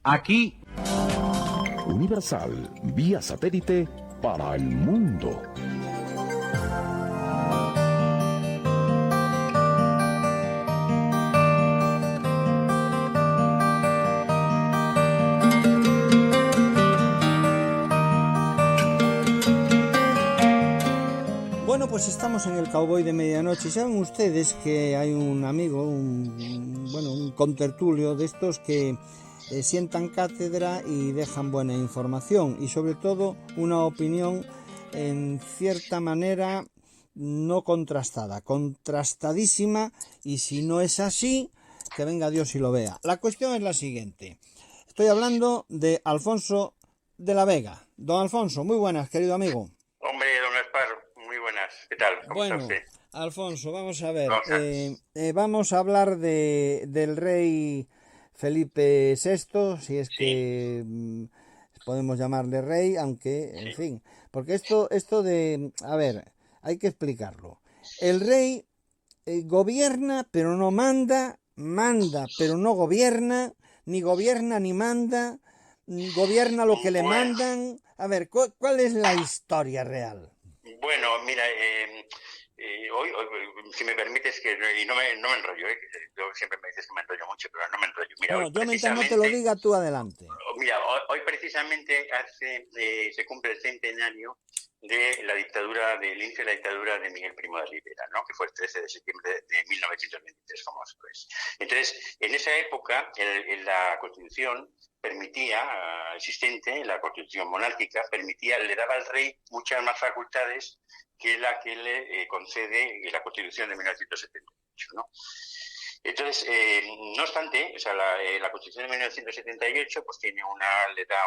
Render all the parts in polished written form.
Aquí, Universal, vía satélite para el mundo. Bueno, pues estamos en el Cowboy de Medianoche. Saben ustedes que hay un amigo, un contertulio de estos que sientan cátedra y dejan buena información y sobre todo una opinión en cierta manera no contrastada, contrastadísima, y si no es así, que venga Dios y lo vea. La cuestión es la siguiente. Estoy hablando de Alfonso de la Vega. Don Alfonso, muy buenas, querido amigo. Hombre, don Gaspar, muy buenas. ¿Qué tal? ¿Cómo está usted? Alfonso, vamos a ver. Vamos a hablar del rey Felipe VI, si es que podemos llamarle rey, aunque, en fin. Porque esto de... A ver, hay que explicarlo. El rey gobierna, pero no manda, manda, pero no gobierna, ni gobierna ni manda, gobierna lo que le mandan. A ver, ¿cuál es la historia real? Bueno, mira, hoy, si me permites, y no me enrollo, yo siempre me dices que me enrollo mucho, pero no me enrollo. Mira, no, yo mientras no te lo diga, tú adelante. Mira, hoy precisamente se cumple el centenario de la dictadura, del inicio de la dictadura de Miguel Primo de Rivera, ¿no? Que fue el 13 de septiembre de 1923, como sabes. Entonces, en esa época, la Constitución existente, la Constitución monárquica, le daba al rey muchas más facultades que la que le concede la Constitución de 1978, ¿no? Entonces, no obstante, o sea, la Constitución de 1978 pues le da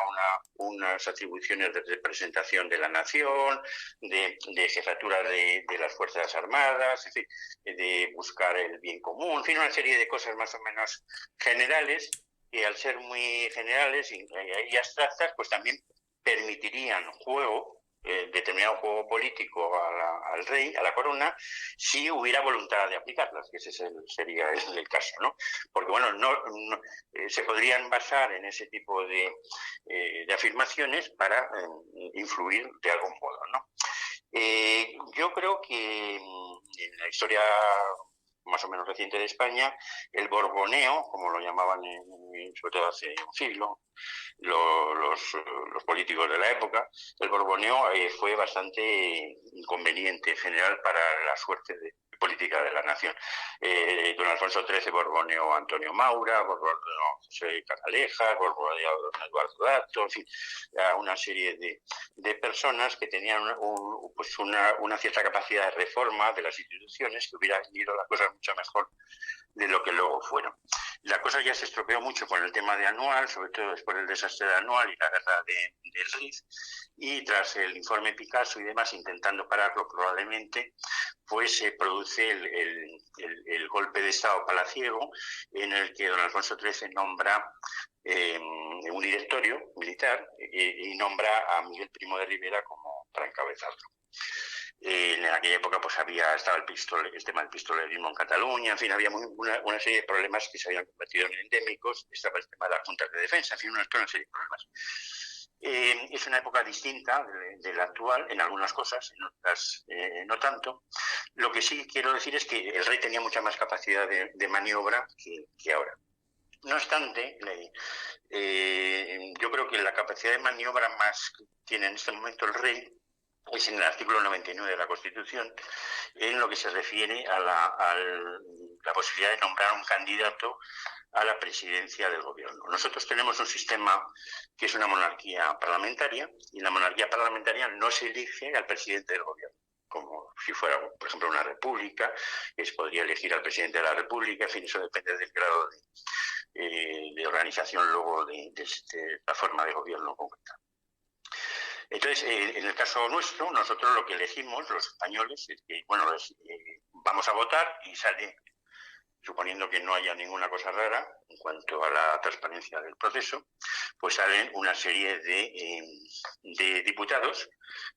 unas atribuciones de representación de la nación, de jefatura de las Fuerzas Armadas, en fin, de buscar el bien común, en fin, una serie de cosas más o menos generales, que al ser muy generales y abstractas, pues también permitirían determinado juego político al rey, a la corona, si hubiera voluntad de aplicarlas, que ese sería el caso, ¿no? Porque, bueno, se podrían basar en ese tipo de afirmaciones para influir de algún modo, ¿no? Yo creo que en la historia más o menos reciente de España, el borboneo, como lo llamaban sobre todo hace un siglo, los políticos de la época, el borboneo fue bastante inconveniente en general para la suerte política de la nación. Don Alfonso XIII borboneó a Antonio Maura, borboneó a José Canalejas, borboneó a don Eduardo Dato, en fin, a una serie de personas que tenían una cierta capacidad de reforma de las instituciones, que hubieran ido las cosas mucho mejor de lo que luego fueron. La cosa ya se estropeó mucho con el tema de Anual, sobre todo después del desastre de Anual y la guerra del Rif, y tras el informe Picasso y demás, intentando pararlo probablemente, pues se produce el golpe de Estado palaciego, en el que don Alfonso XIII nombra un directorio militar y nombra a Miguel Primo de Rivera como para encabezarlo. En aquella época pues estaba el tema del pistolerismo en Cataluña, en fin, había una serie de problemas que se habían convertido en endémicos, estaba el tema de las juntas de defensa, en fin, una serie de problemas. Es una época distinta de la actual en algunas cosas, en otras no tanto. Lo que sí quiero decir es que el rey tenía mucha más capacidad de maniobra que ahora. No obstante, yo creo que la capacidad de maniobra más que tiene en este momento el rey es en el artículo 99 de la Constitución, en lo que se refiere a la posibilidad de nombrar un candidato a la presidencia del gobierno. Nosotros tenemos un sistema que es una monarquía parlamentaria, y en la monarquía parlamentaria no se elige al presidente del gobierno, como si fuera, por ejemplo, una república, que se podría elegir al presidente de la república, en fin, eso depende del grado de organización luego de la forma de gobierno concreta. Entonces, en el caso nuestro, nosotros lo que elegimos, los españoles, es que, bueno, vamos a votar y sale suponiendo que no haya ninguna cosa rara en cuanto a la transparencia del proceso, pues salen una serie de diputados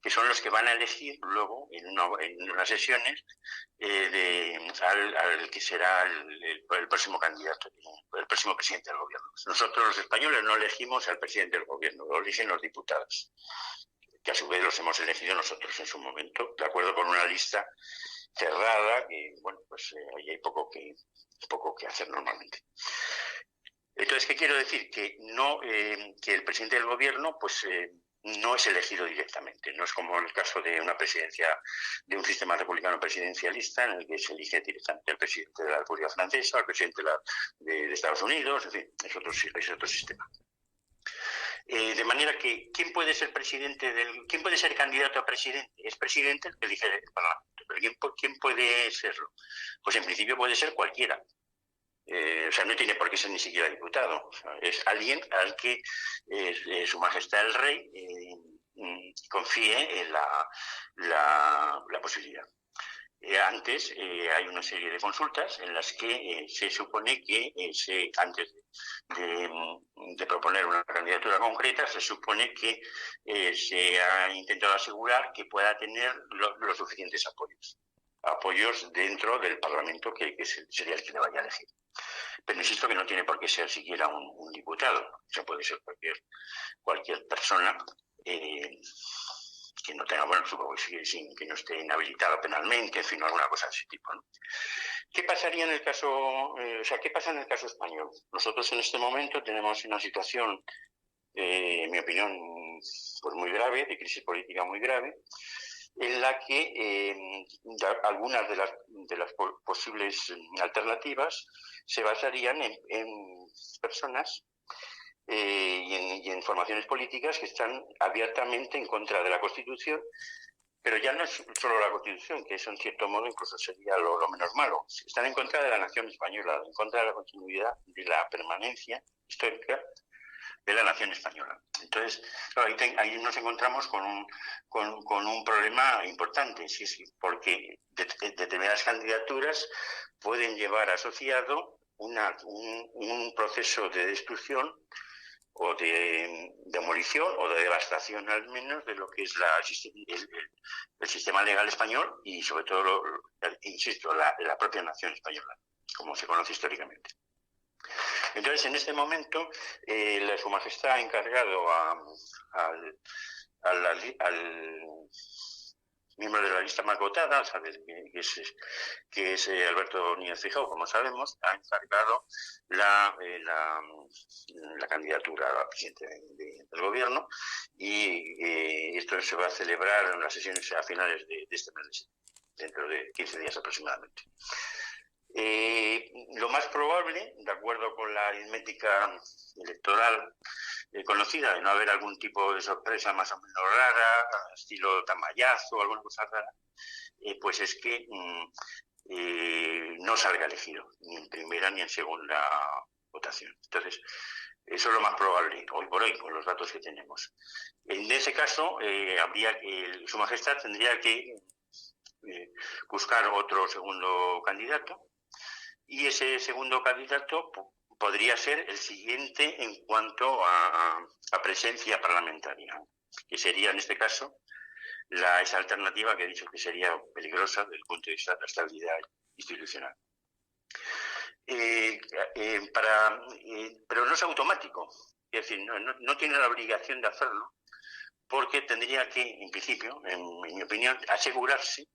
que son los que van a elegir luego en unas sesiones al que será el próximo candidato, el próximo presidente del gobierno. Nosotros los españoles no elegimos al presidente del gobierno, lo eligen los diputados, que a su vez los hemos elegido nosotros en su momento, de acuerdo con una lista cerrada, que bueno, pues ahí hay poco que hacer normalmente. Entonces, ¿qué quiero decir? Que no, que el presidente del gobierno, pues no es elegido directamente. No es como en el caso de una presidencia, de un sistema republicano presidencialista, en el que se elige directamente al presidente de la República Francesa, al presidente de Estados Unidos, en fin, es otro sistema. De manera que, ¿quién puede ser candidato a presidente? Es presidente el que elige el Parlamento. Pero ¿quién puede serlo? Pues en principio puede ser cualquiera. O sea, no tiene por qué ser ni siquiera diputado. O sea, es alguien al que Su Majestad el Rey confíe en la posibilidad. Antes hay una serie de consultas en las que se supone que antes de proponer una candidatura concreta, se supone que se ha intentado asegurar que pueda tener los suficientes apoyos dentro del Parlamento que sería el que le vaya a elegir. Pero insisto que no tiene por qué ser siquiera un diputado, o sea, puede ser cualquier persona que no tenga, bueno, supongo que no esté inhabilitado penalmente, en fin, alguna cosa de ese tipo, ¿no? ¿Qué pasaría en el caso, qué pasa en el caso español? Nosotros en este momento tenemos una situación, en mi opinión, pues muy grave, de crisis política muy grave, en la que algunas de las posibles alternativas se basarían en personas y en formaciones políticas que están abiertamente en contra de la Constitución, pero ya no es solo la Constitución, que eso en cierto modo incluso sería lo menos malo. Están en contra de la nación española, en contra de la continuidad, de la permanencia histórica de la nación española. Entonces, claro, ahí nos encontramos con un problema importante, porque determinadas candidaturas pueden llevar asociado un proceso de destrucción o de demolición o de devastación al menos de lo que es el sistema legal español y sobre todo, insisto, la propia nación española, como se conoce históricamente. Entonces, en este momento, Su Majestad ha encargado al miembro de la lista más votada, ¿sabes? que es Alberto Núñez Feijóo, como sabemos, ha encargado la candidatura a presidente del gobierno y esto se va a celebrar en las sesiones a finales de este mes, dentro de 15 días aproximadamente. Lo más probable, de acuerdo con la aritmética electoral conocida, de no haber algún tipo de sorpresa más o menos rara, estilo tamallazo o alguna cosa rara, pues es que no salga elegido, ni en primera ni en segunda votación. Entonces, eso es lo más probable, hoy por hoy, con los datos que tenemos. En ese caso, Su Majestad tendría que buscar otro segundo candidato, y ese segundo candidato podría ser el siguiente en cuanto a presencia parlamentaria, que sería en este caso esa alternativa que he dicho que sería peligrosa desde el punto de vista de la estabilidad institucional. Pero no es automático, es decir, no tiene la obligación de hacerlo, porque tendría que, en principio, en mi opinión, asegurarse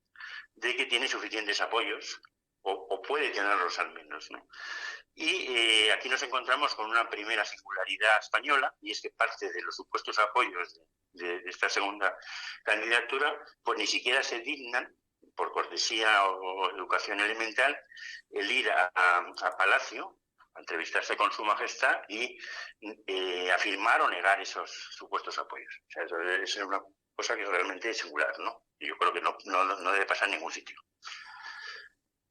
de que tiene suficientes apoyos, o puede tenerlos al menos, ¿no? Y aquí nos encontramos con una primera singularidad española, y es que parte de los supuestos apoyos de esta segunda candidatura, pues ni siquiera se dignan, por cortesía o educación elemental, el ir a Palacio a entrevistarse con Su Majestad y afirmar o negar esos supuestos apoyos. O sea, eso es una cosa que realmente es singular, ¿no? Y yo creo que no debe pasar en ningún sitio.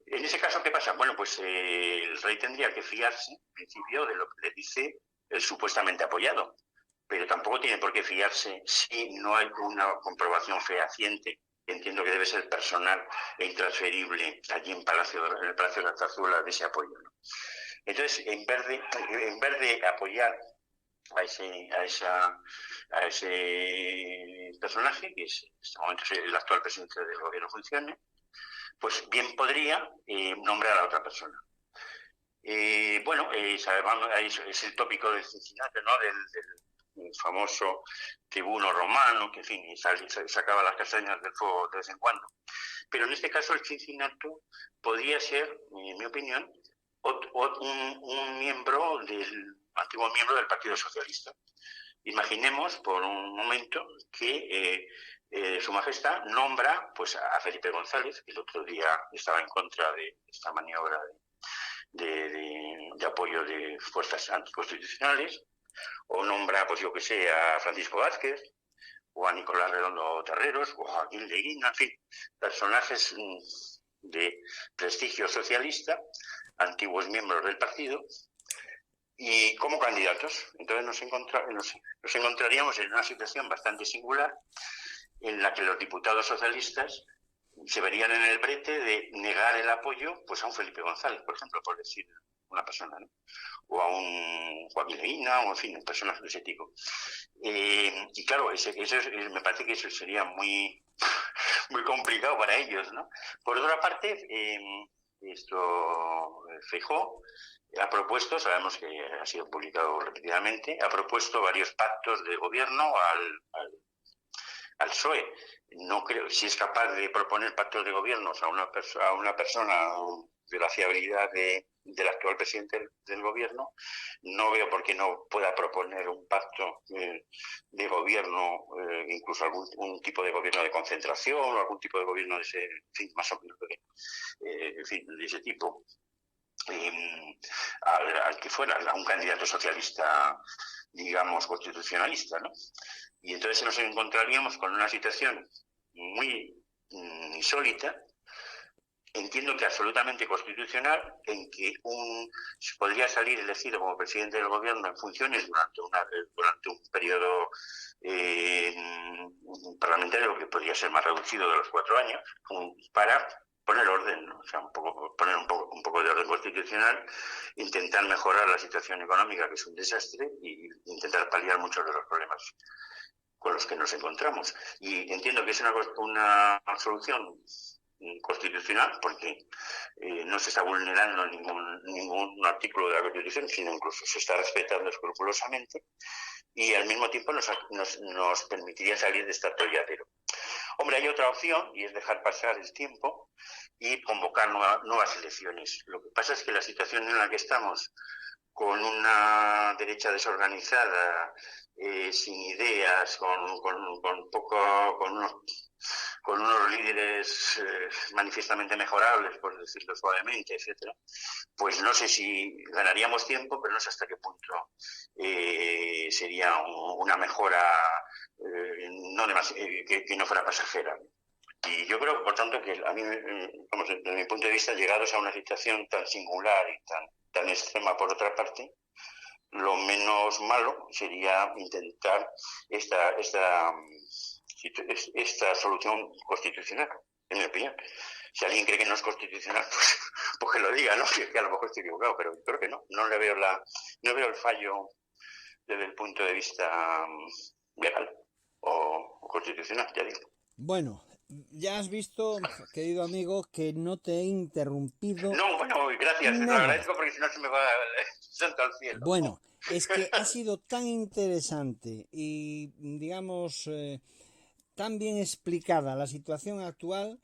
En ese caso, ¿qué pasa? Bueno, pues el rey tendría que fiarse, en principio, de lo que le dice el supuestamente apoyado, pero tampoco tiene por qué fiarse si no hay una comprobación fehaciente entiendo que debe ser personal e intransferible allí en el Palacio de la Zarzuela de ese apoyo, ¿no? Entonces, en vez de apoyar a ese personaje, que es, en este momento es el actual presidente del gobierno funcione, pues bien podría nombrar a otra persona. Sabemos, es el tópico del Cincinnati, ¿no? Del famoso tribuno romano, que en fin, sacaba las castañas del fuego de vez en cuando. Pero en este caso el Cincinnati podría ser, en mi opinión, un miembro antiguo miembro del Partido Socialista. Imaginemos por un momento que Su Majestad nombra pues a Felipe González, que el otro día estaba en contra de esta maniobra de apoyo de fuerzas anticonstitucionales, o nombra, pues yo que sé, a Francisco Vázquez, o a Nicolás Redondo Terreros, o a Joaquín Leguina, en fin, personajes de prestigio socialista, antiguos miembros del partido, y como candidatos. Entonces nos encontraríamos en una situación bastante singular en la que los diputados socialistas se verían en el brete de negar el apoyo pues a un Felipe González, por ejemplo, por decir una persona, ¿no? O a un Joaquín Leguina, o en fin, personas de ese tipo. Y claro, me parece que eso sería muy, muy complicado para ellos, ¿no? Por otra parte, Feijóo ha propuesto, sabemos que ha sido publicado repetidamente, ha propuesto varios pactos de gobierno al PSOE. No creo, si es capaz de proponer pactos de gobiernos a una persona de la fiabilidad del actual presidente del gobierno, no veo por qué no pueda proponer un pacto de gobierno, incluso algún tipo de gobierno de concentración o algún tipo de gobierno de ese, en fin, más o menos de ese tipo. Al que fuera, a un candidato socialista, digamos, constitucionalista, ¿no? Y entonces nos encontraríamos con una situación muy insólita, entiendo que absolutamente constitucional, en que podría salir elegido como presidente del gobierno en funciones durante un periodo parlamentario que podría ser más reducido de los 4 años, para poner orden, ¿no? O sea, poner un poco de orden constitucional, intentar mejorar la situación económica, que es un desastre, y intentar paliar muchos de los problemas con los que nos encontramos. Y entiendo que es una solución constitucional, porque no se está vulnerando ningún artículo de la Constitución, sino incluso se está respetando escrupulosamente, y al mismo tiempo nos permitiría salir de este atolladero. Hombre, hay otra opción, y es dejar pasar el tiempo y convocar nuevas elecciones. Lo que pasa es que la situación en la que estamos, con una derecha desorganizada, sin ideas, con unos líderes manifiestamente mejorables, por decirlo suavemente, etcétera, pues no sé si ganaríamos tiempo, pero no sé hasta qué punto sería una mejora que no fuera pasajera. Y yo creo, por tanto, que a mí, desde mi punto de vista, llegados a una situación tan singular y tan extrema por otra parte, lo menos malo sería intentar esta solución constitucional, en mi opinión. Si alguien cree que no es constitucional, pues que lo diga, ¿no? Que a lo mejor estoy equivocado, pero creo que no le veo el fallo desde el punto de vista legal o constitucional, ya digo. Bueno, ya has visto, querido amigo, que no te he interrumpido. No, bueno, gracias, te lo agradezco, porque si no se me va el santo al cielo. Bueno, es que ha sido tan interesante y, digamos, tan bien explicada la situación actual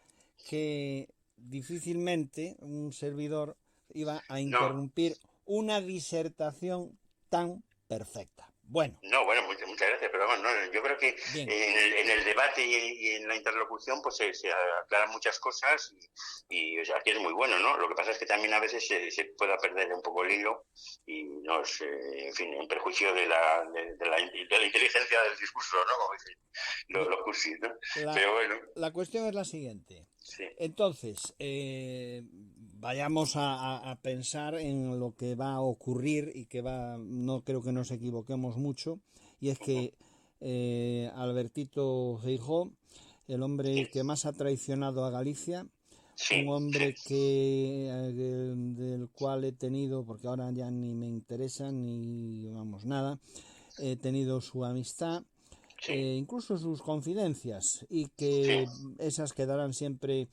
que difícilmente un servidor iba a interrumpir una disertación tan perfecta. Bueno. No, bueno, muchas gracias, pero vamos, yo creo que en el debate y en la interlocución pues se aclaran muchas cosas y o sea, aquí es muy bueno, ¿no? Lo que pasa es que también a veces se pueda perder un poco el hilo y en fin, en perjuicio de la inteligencia del discurso, ¿no? Como dicen los cursis, ¿no? Pero bueno. La cuestión es la siguiente. Sí. Entonces, vayamos a pensar en lo que va a ocurrir y no creo que nos equivoquemos mucho, y es que Albertito Feijóo el hombre que más ha traicionado a Galicia, Sí, un hombre del cual he tenido, porque ahora ya ni me interesa ni vamos nada, he tenido su amistad, sí, incluso sus confidencias, y sí. que esas quedarán siempre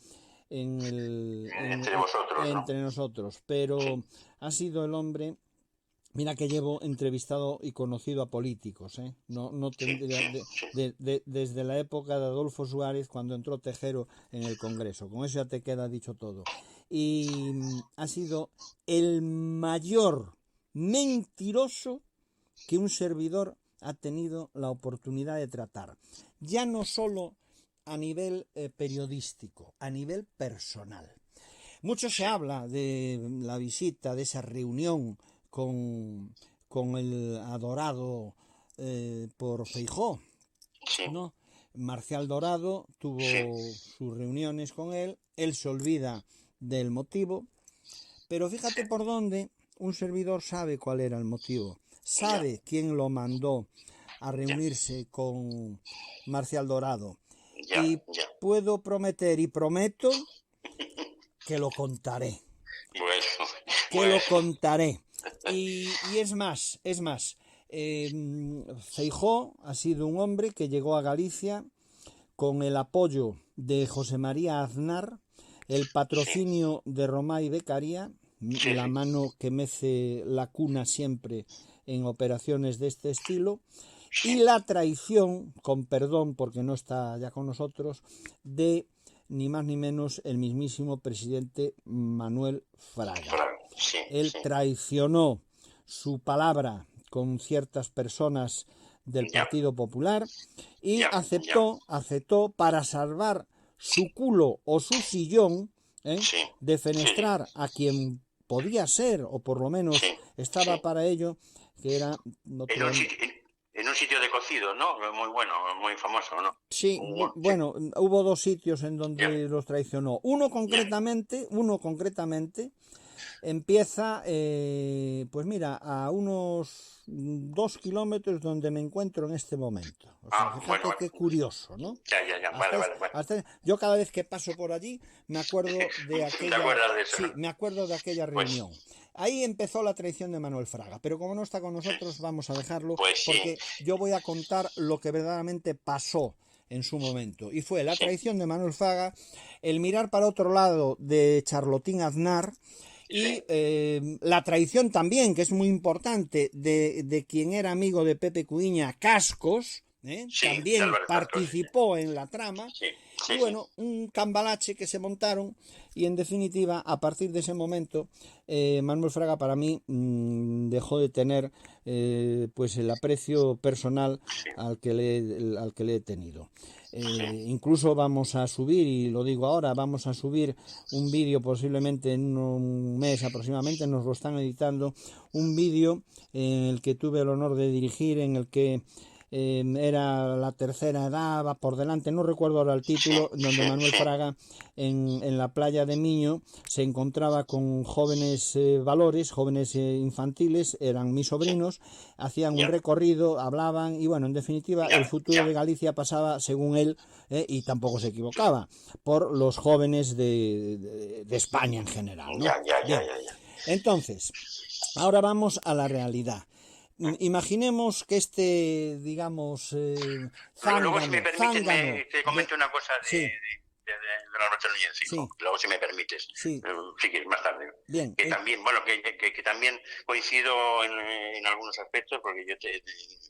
Entre vosotros, ¿no? entre nosotros. Pero Sí, ha sido el hombre. Mira que llevo entrevistado y conocido a políticos, ¿eh? No sí, tendría sí, sí. desde la época de Adolfo Suárez, cuando entró Tejero en el Congreso. Con eso ya te queda dicho todo. Y ha sido el mayor mentiroso que un servidor ha tenido la oportunidad de tratar. Ya no solo a nivel periodístico, a nivel personal. Mucho se habla de la visita, de esa reunión con el adorado por Feijóo, Sí, ¿no? Marcial Dorado sí, tuvo sus reuniones con él se olvida del motivo, pero sí. fíjate por dónde un servidor sabe cuál era el motivo, Ya, sabe quién lo mandó a ya, reunirse con Marcial Dorado ya, y ya. puedo prometer y prometo que lo contaré. Bueno, Que bueno, lo contaré. Y es más, Feijóo ha sido un hombre que llegó a Galicia con el apoyo de José María Aznar, el sí, patrocinio de Romay Becaría, sí, la sí, mano que mece la cuna siempre en operaciones de este estilo, y sí. la traición, con perdón porque no está ya con nosotros, de ni más ni menos el mismísimo presidente Manuel Fraga. Claro, sí, Él sí. traicionó su palabra con ciertas personas del Ya, Partido Popular y ya, ya. aceptó para salvar su culo o su sillón, ¿eh? Sí, sí, sí, defenestrar a quien podía ser, o por lo menos sí, estaba sí. para ello, que era En otro un hombre. sitio, en un sitio de cocido, ¿no? Muy bueno, muy famoso, ¿no? Sí, Sí, bueno, hubo dos sitios en ya, donde los traicionó. ya. Uno concretamente empieza, pues mira, a unos 2 kilómetros donde me encuentro en este momento. O sea, Ah, bueno, fíjate bueno. qué curioso, ¿no? Ya, ya, ya. Vale, vale, vale. Yo cada vez que paso por allí me acuerdo de ¿Te aquella, acuerdas de eso, no? sí, me acuerdo de aquella Pues, reunión. Ahí empezó la traición de Manuel Fraga, pero como no está con sí, nosotros, vamos a dejarlo pues sí, porque yo voy a contar lo que verdaderamente pasó en su momento. Y fue la sí, traición de Manuel Fraga, el mirar para otro lado de Charlotín Aznar, y sí, la traición también, que es muy importante, de quien era amigo de Pepe Cuiña, Cascos, sí, de también Álvarez Cascos, sí, participó en la trama, sí, y sí, sí, bueno, un cambalache que se montaron, y en definitiva, a partir de ese momento, Manuel Fraga para mí dejó de tener pues el aprecio personal sí, al que le he tenido. sí, Incluso vamos a subir, y lo digo ahora, vamos a subir un vídeo posiblemente en un mes aproximadamente, nos lo están editando, un vídeo en el que tuve el honor de dirigir, en el que era la tercera edad, va por delante, no recuerdo ahora el sí, título, donde sí, Manuel sí, Fraga en la playa de Miño se encontraba con jóvenes valores, jóvenes infantiles, eran mis sí, sobrinos, hacían un ya, recorrido, hablaban y bueno, en definitiva ya, el futuro ya, de Galicia pasaba, según él, y tampoco se equivocaba, por los jóvenes de España en general, ¿no? ya, ya, ya, Bien, ya, ya. entonces, ahora vamos a la realidad. Imaginemos que este, digamos, Luego, si me permites, zángano te de... comento una cosa Sí, de la noche del sí, villancico. Luego, si me permites, sí, si quieres, más tarde. bien, Que también, bueno, que también coincido en algunos aspectos, porque en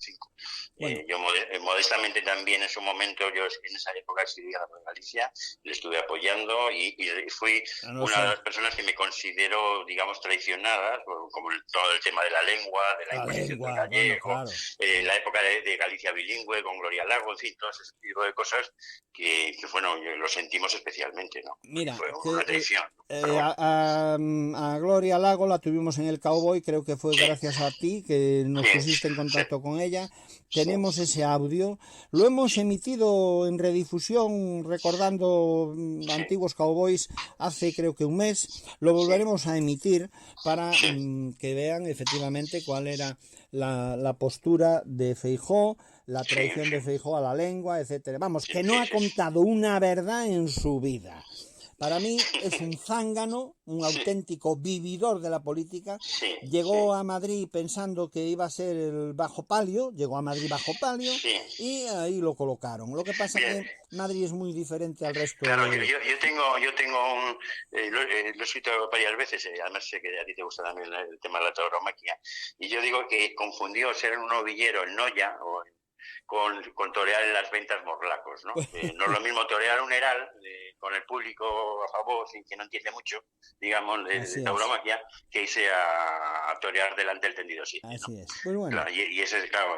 fin, bueno, yo modestamente también en su momento, yo en esa época exiliada por Galicia, le estuve apoyando y fui no una de sé, las personas que me considero, digamos, traicionadas, como todo el tema de la lengua, de la la imposición del lengua, bueno, gallego, claro. la época de Galicia bilingüe con Gloria Lago, en fin, todo ese tipo de cosas que bueno, lo sentimos especialmente, ¿no? Porque Mira, fue que una traición. Pero bueno, a Gloria Lago la tuvimos en el Cowboy, creo que fue sí, gracias a ti que nos sí, pusiste en sí, contacto con ella. sí, Tenemos ese audio, lo hemos sí, emitido en redifusión recordando sí, antiguos Cowboys hace creo que un mes, lo sí, volveremos a emitir para sí, que vean efectivamente cuál era la postura de Feijóo, la traición de Feijóo a la lengua, etcétera. Vamos, que no Sí, ha sí, contado una verdad en su vida. Para mí es un zángano, un sí, auténtico vividor de la política. sí, Llegó a Madrid pensando que iba a ser el bajo palio, llegó a Madrid bajo palio sí. y ahí lo colocaron. Lo que pasa Bien. que Madrid es muy diferente al resto Claro, de... yo tengo un... lo he escrito varias veces, además sé que a ti te gusta también el tema de la tauromaquia, y yo digo que confundió ser un novillero en Noya con torear en las ventas morlacos, ¿no? No es lo mismo torear un heral con el público a favor, sin que no entiende mucho, digamos, de Así es, tauromaquia, que irse a torear delante del tendido sitio, ¿no? así es. Pues bueno, Claro, y ese es, claro,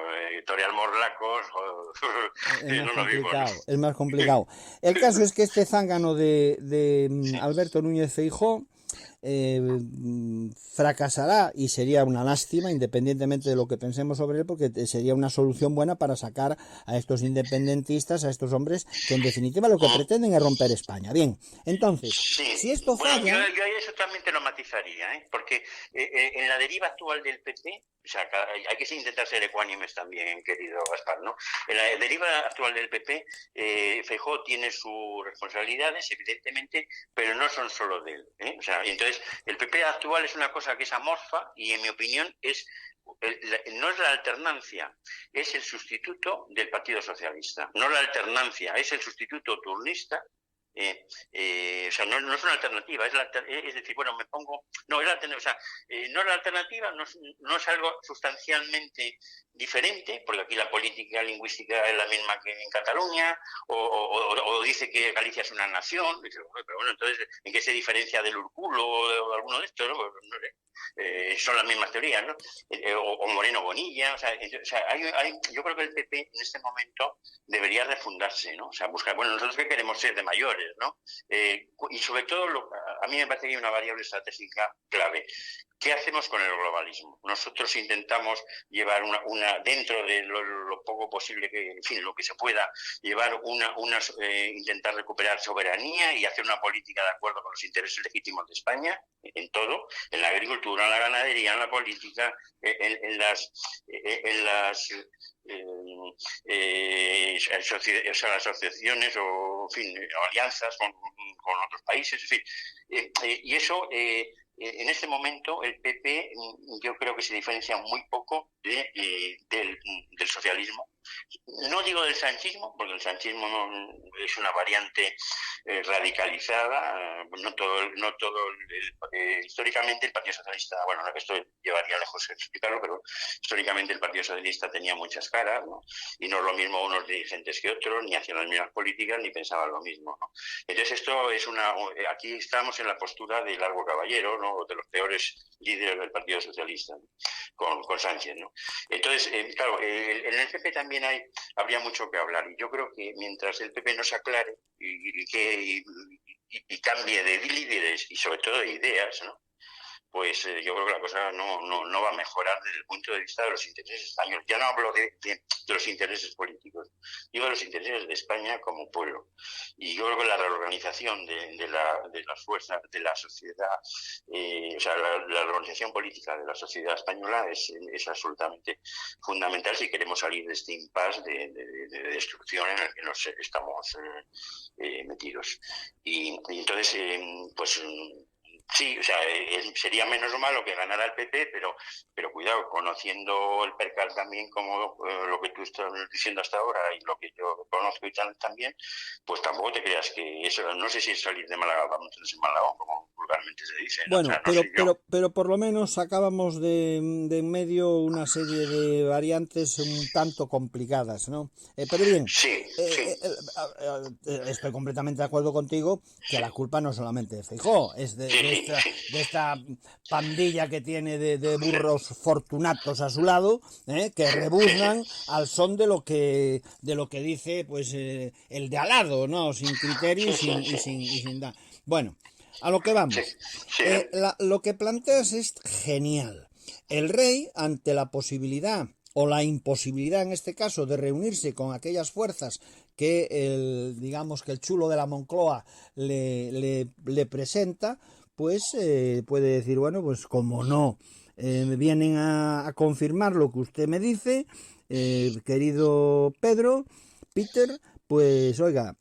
torear morlacos es no más es lo mismo, ¿no? complicado, es más complicado. El caso es que este zángano de Sí. Alberto Núñez Feijóo fracasará y sería una lástima, independientemente de lo que pensemos sobre él, porque sería una solución buena para sacar a estos independentistas, a estos hombres que en definitiva lo que pretenden es romper España. Bien, entonces, Sí, si esto bueno, falla... yo eso también te lo matizaría, ¿eh? Porque en la deriva actual del PP, o sea, hay que intentar ser ecuánimes también, querido Gaspar, ¿no? En la deriva actual del PP, Feijóo tiene sus responsabilidades, evidentemente, pero no son solo de él, ¿eh? O sea, y entonces el PP actual es una cosa que es amorfa y, en mi opinión, no es la alternancia, es el sustituto del Partido Socialista. No la alternancia, es el sustituto turnista. O sea, no es una alternativa, es decir, bueno, me pongo, no es la alternativa, o sea, no es la alternativa, no es algo sustancialmente diferente, porque aquí la política lingüística es la misma que en Cataluña, o dice que Galicia es una nación, dice, pero bueno, entonces, ¿en qué se diferencia del Urculo o alguno de estos? ¿No? No sé. Son las mismas teorías, ¿no? O Moreno Bonilla, o sea, yo creo que el PP en este momento debería refundarse, ¿no? O sea, buscar, bueno, nosotros que queremos ser de mayores, ¿no? Y sobre todo, a mí me parece que hay una variable estratégica clave. ¿Qué hacemos con el globalismo? Nosotros intentamos llevar dentro de lo poco posible que, en fin, lo que se pueda, llevar intentar recuperar soberanía y hacer una política de acuerdo con los intereses legítimos de España, en todo, en la agricultura, en la ganadería, en la política, en las asociaciones o, en fin, alianzas con otros países, en fin. Y eso, en este momento, el PP yo creo que se diferencia muy poco del socialismo. No digo del sanchismo, porque el sanchismo es una variante radicalizada. Históricamente el Partido Socialista, bueno, esto llevaría lejos explicarlo, pero históricamente el Partido Socialista tenía muchas caras, ¿no? Y no es lo mismo unos dirigentes que otros, ni hacían las mismas políticas, ni pensaban lo mismo, ¿no? Entonces esto es aquí estamos en la postura de Largo Caballero, ¿no? De los peores líderes del Partido Socialista, ¿no? con Sánchez, ¿no? Entonces, claro, en el PP también habría mucho que hablar, y yo creo que mientras el PP no se aclare y cambie de líderes y sobre todo de ideas, ¿no? Pues yo creo que la cosa no va a mejorar desde el punto de vista de los intereses españoles. Ya no hablo de los intereses políticos, digo de los intereses de España como pueblo. Y yo creo que la reorganización de las fuerzas de la sociedad, o sea, la reorganización política de la sociedad española es absolutamente fundamental si queremos salir de este impasse de destrucción en el que nos estamos metidos. Y entonces, pues... Sí, o sea, sería menos malo que ganara el PP, pero cuidado, conociendo el percal también como lo que tú estás diciendo hasta ahora y lo que yo conozco y tal también, pues tampoco te creas que eso, no sé si es salir de Málaga para meterse en Málaga, como vulgarmente se dice, ¿no? Bueno, O sea, no sé yo. pero por lo menos sacábamos de en medio una serie de variantes un tanto complicadas, ¿no? Pero bien, Sí, sí, estoy completamente de acuerdo contigo que la culpa no solamente de Feijóo, es sí, de esta pandilla que tiene de burros fortunatos a su lado, que rebuznan al son de lo que dice pues el de al lado, ¿no? Sin criterio y sin dar. Bueno, a lo que vamos. sí. Lo que planteas es genial. El rey, ante la posibilidad o la imposibilidad en este caso de reunirse con aquellas fuerzas que digamos que el chulo de la Moncloa le presenta, pues puede decir, bueno, pues como no vienen a confirmar lo que usted me dice, querido Peter, pues oiga,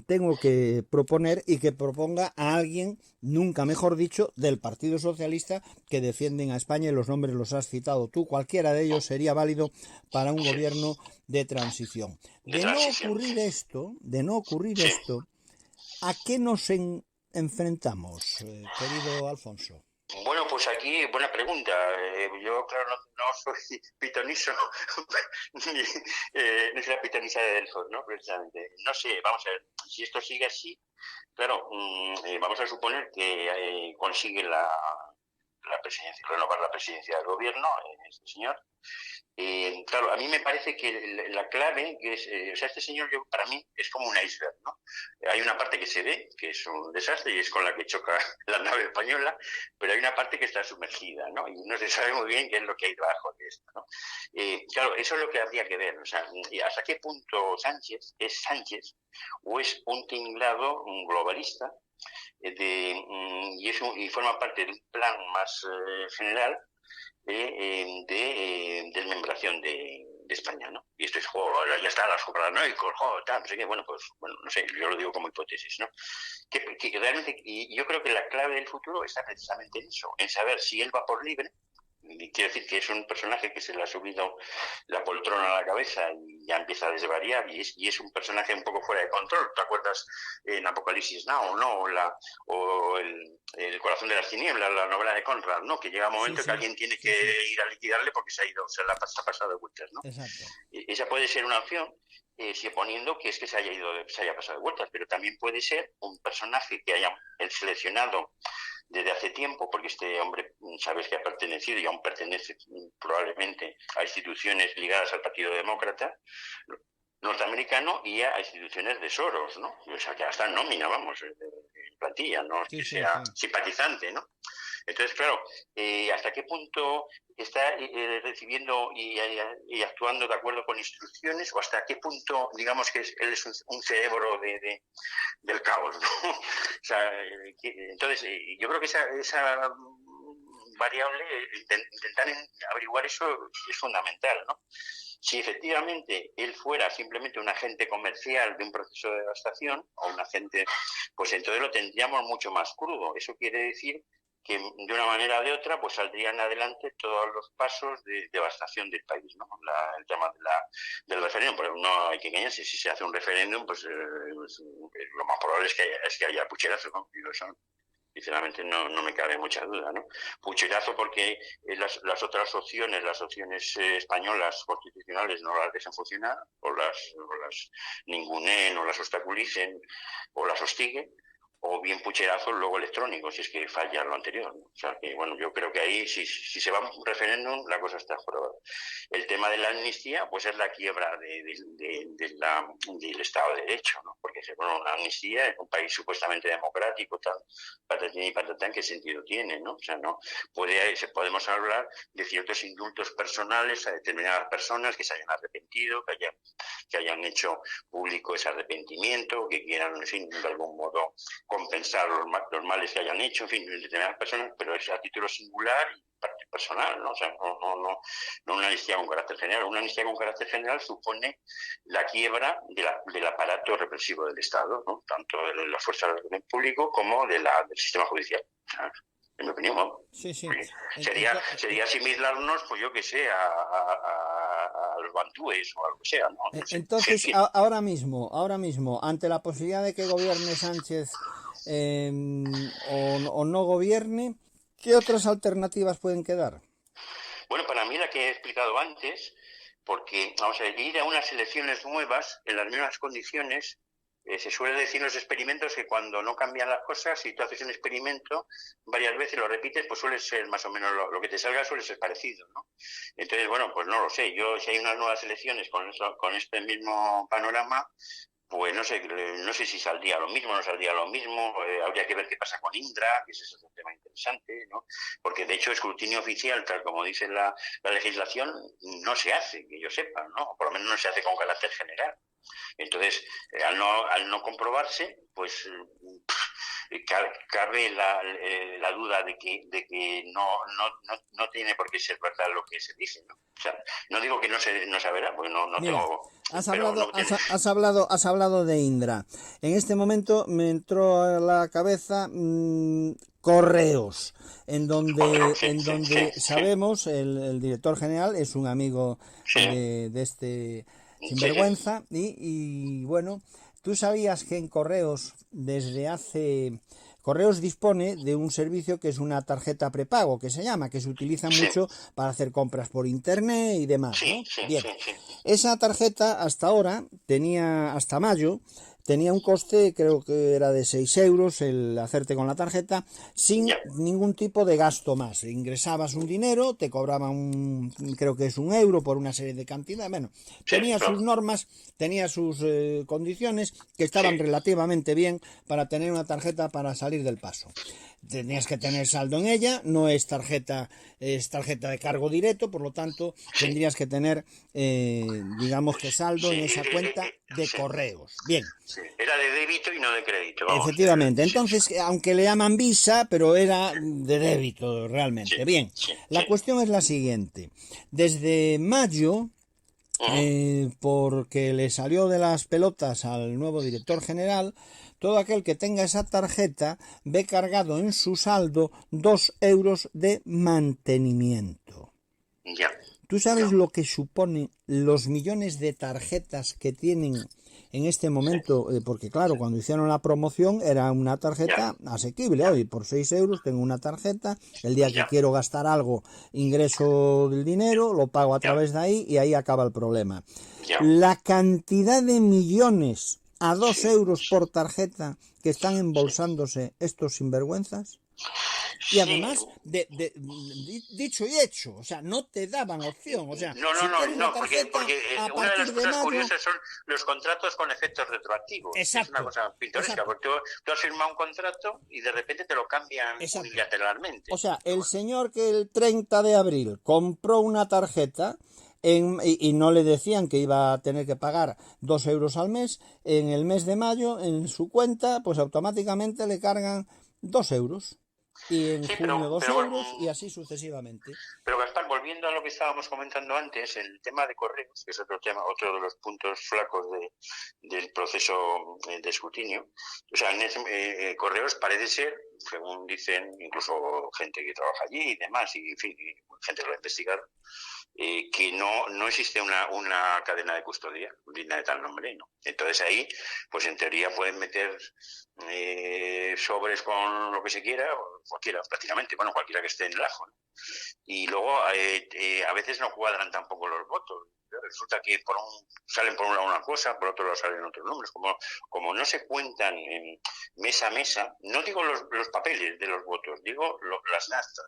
tengo que proponer y que proponga a alguien, nunca mejor dicho, del Partido Socialista que defienden a España, y los nombres los has citado tú. Cualquiera de ellos sería válido para un gobierno de transición. De no ocurrir esto, ¿a qué nos enfrentamos, querido Alfonso? Bueno, pues aquí, buena pregunta. Yo, claro, no soy pitoniso, ni soy la pitonisa de Delfos, ¿no? Precisamente. No sé, vamos a ver, si esto sigue así, claro, vamos a suponer que consigue la presidencia, renovar la presidencia del gobierno, este señor. Claro, a mí me parece que la clave, que es, o sea, este señor para mí es como un iceberg, ¿no? Hay una parte que se ve, que es un desastre y es con la que choca la nave española, pero hay una parte que está sumergida, ¿no? Y no se sabe muy bien qué es lo que hay debajo de esto, ¿no? Claro, eso es lo que habría que ver, o sea, hasta qué punto Sánchez es Sánchez o es un tinglado, un globalista, y forma parte de un plan más general de desmembración de España, ¿no? Y esto es, ya está, los paranoicos, tal, no sé qué, bueno, no sé, yo lo digo como hipótesis, ¿no? Que realmente, y yo creo que la clave del futuro está precisamente en eso, en saber si él va por libre. Quiero decir que es un personaje que se le ha subido la poltrona a la cabeza y ya empieza a desvariar, y es un personaje un poco fuera de control. ¿Te acuerdas en Apocalipsis Now, no? O el Corazón de las Tinieblas, la novela de Conrad, ¿no? Que llega un momento que alguien tiene que ir a liquidarle porque se ha pasado de vueltas, ¿no? Exacto. Esa puede ser una opción, suponiendo que es que se haya pasado de vueltas, pero también puede ser un personaje que haya seleccionado desde hace tiempo, porque este hombre, sabes que ha pertenecido y aún pertenece probablemente a instituciones ligadas al Partido Demócrata norteamericano y a instituciones de Soros, ¿no? O sea, que hasta en nómina, vamos, en plantilla, no es que sea simpatizante, ¿no? Entonces, claro, ¿hasta qué punto está recibiendo y actuando de acuerdo con instrucciones, o hasta qué punto, digamos, que él es un cerebro del caos, ¿no? O sea, entonces, yo creo que esa variable, intentar averiguar eso es fundamental, ¿no? Si efectivamente él fuera simplemente un agente comercial de un proceso de devastación, o un agente, pues entonces lo tendríamos mucho más crudo. Eso quiere decir que de una manera o de otra pues saldrían adelante todos los pasos de devastación del país, ¿no? El tema del referéndum, pero no hay que engañarse, si se hace un referéndum, pues lo más probable es que haya pucherazo, ¿no? Y eso, sinceramente, no me cabe mucha duda, ¿no? Pucherazo porque las otras opciones, las opciones españolas constitucionales, no las dejen funcionar, o las ningunen, o las obstaculicen, o las hostiguen, o bien pucherazos luego electrónicos, si es que falla lo anterior, ¿no? O sea que, bueno, yo creo que ahí, si se va a un referéndum, la cosa está jorobada. El tema de la amnistía, pues es la quiebra del Estado de Derecho, ¿no? Porque, bueno, una amnistía en un país supuestamente democrático, tal, patatín y patatán, ¿qué sentido tiene, no? O sea, no podemos hablar de ciertos indultos personales a determinadas personas que se hayan arrepentido, que hayan hecho público ese arrepentimiento, que quieran, en fin, de algún modo compensar los males que hayan hecho, en fin, de determinadas personas, pero es a título singular y personal, ¿no? O sea, no una amnistía con carácter general. Una amnistía con carácter general supone la quiebra del aparato represivo del Estado, ¿no? Tanto de las fuerzas del orden público como del sistema judicial. O sea, en mi opinión, ¿no? Sí. Sería asimilarnos, pues yo que sé, a los bantúes o algo que sea, ¿no? No sé. Entonces, ahora mismo, ante la posibilidad de que gobierne Sánchez o no gobierne, ¿qué otras alternativas pueden quedar? Bueno, para mí la que he explicado antes, porque, vamos a ver, ir a unas elecciones nuevas en las mismas condiciones. Se suele decir en los experimentos que cuando no cambian las cosas, si tú haces un experimento varias veces, lo repites, pues suele ser más o menos lo que te salga suele ser parecido, ¿no? Entonces, bueno, pues no lo sé. Yo, si hay unas nuevas elecciones con este mismo panorama, pues no sé si saldría lo mismo, no saldría lo mismo. Habría que ver qué pasa con Indra, que ese es otro tema interesante, ¿no? Porque de hecho escrutinio oficial, tal como dice la legislación, no se hace, que yo sepa, ¿no? Por lo menos no se hace con carácter general. Entonces, al no comprobarse, pues cabe la duda de que no tiene por qué ser verdad lo que se dice, ¿no? O sea, no digo que no se verá, porque no Mira, tengo... has hablado de Indra. En este momento me entró a la cabeza Correos, en donde sabemos, el director general es un amigo de este sinvergüenza, y bueno, tú sabías que en Correos, desde hace... Correos dispone de un servicio que es una tarjeta prepago, que se llama, que se utiliza mucho para hacer compras por internet y demás, ¿no? Bien, esa tarjeta hasta ahora hasta mayo, tenía un coste, creo que era de 6 euros el hacerte con la tarjeta, sin ningún tipo de gasto más. Ingresabas un dinero, te cobraban creo que es 1 euro por una serie de cantidades. Bueno, tenía sus normas, tenía sus condiciones que estaban relativamente bien para tener una tarjeta para salir del paso. Tenías que tener saldo en ella, no es tarjeta de cargo directo, por lo tanto tendrías que tener, digamos que saldo en esa cuenta de Correos. Bien. Sí, era de débito y no de crédito. Vamos. Efectivamente, entonces, aunque le llaman Visa, pero era de débito realmente. Bien, la cuestión es la siguiente. Desde mayo, porque le salió de las pelotas al nuevo director general, todo aquel que tenga esa tarjeta ve cargado en su saldo 2 euros de mantenimiento. Ya. ¿Tú sabes lo que supone los millones de tarjetas que tienen en este momento? Porque claro, cuando hicieron la promoción era una tarjeta asequible. Hoy por 6 euros tengo una tarjeta, el día que quiero gastar algo ingreso del dinero, lo pago a través de ahí y ahí acaba el problema. La cantidad de millones a 2 euros por tarjeta que están embolsándose estos sinvergüenzas. Y además, dicho y hecho, o sea, no te daban opción, o sea, porque una de las cosas curiosas son los contratos con efectos retroactivos. Exacto. Es una cosa pintoresca, porque tú has firmado un contrato y de repente te lo cambian unilateralmente. O sea, el señor que el 30 de abril compró una tarjeta y no le decían que iba a tener que pagar 2 euros al mes, en el mes de mayo, en su cuenta, pues automáticamente le cargan 2 euros. Y en junio 2 euros y así sucesivamente. Pero Gaspar, volviendo a lo que estábamos comentando antes, el tema de Correos, que es otro de los puntos flacos del proceso de escrutinio, o sea, Correos parece ser, según dicen incluso gente que trabaja allí y demás, y en fin, gente que lo ha investigado, que no existe una cadena de custodia digna de tal nombre, ¿no? Entonces ahí, pues en teoría pueden meter sobres con lo que se quiera, cualquiera prácticamente, bueno, cualquiera que esté en el ajo, ¿no? Y luego a veces no cuadran tampoco los votos. Resulta que salen por un lado una cosa, por otro lado salen otros números. Como no se cuentan mesa a mesa, no digo los papeles de los votos, digo las actas.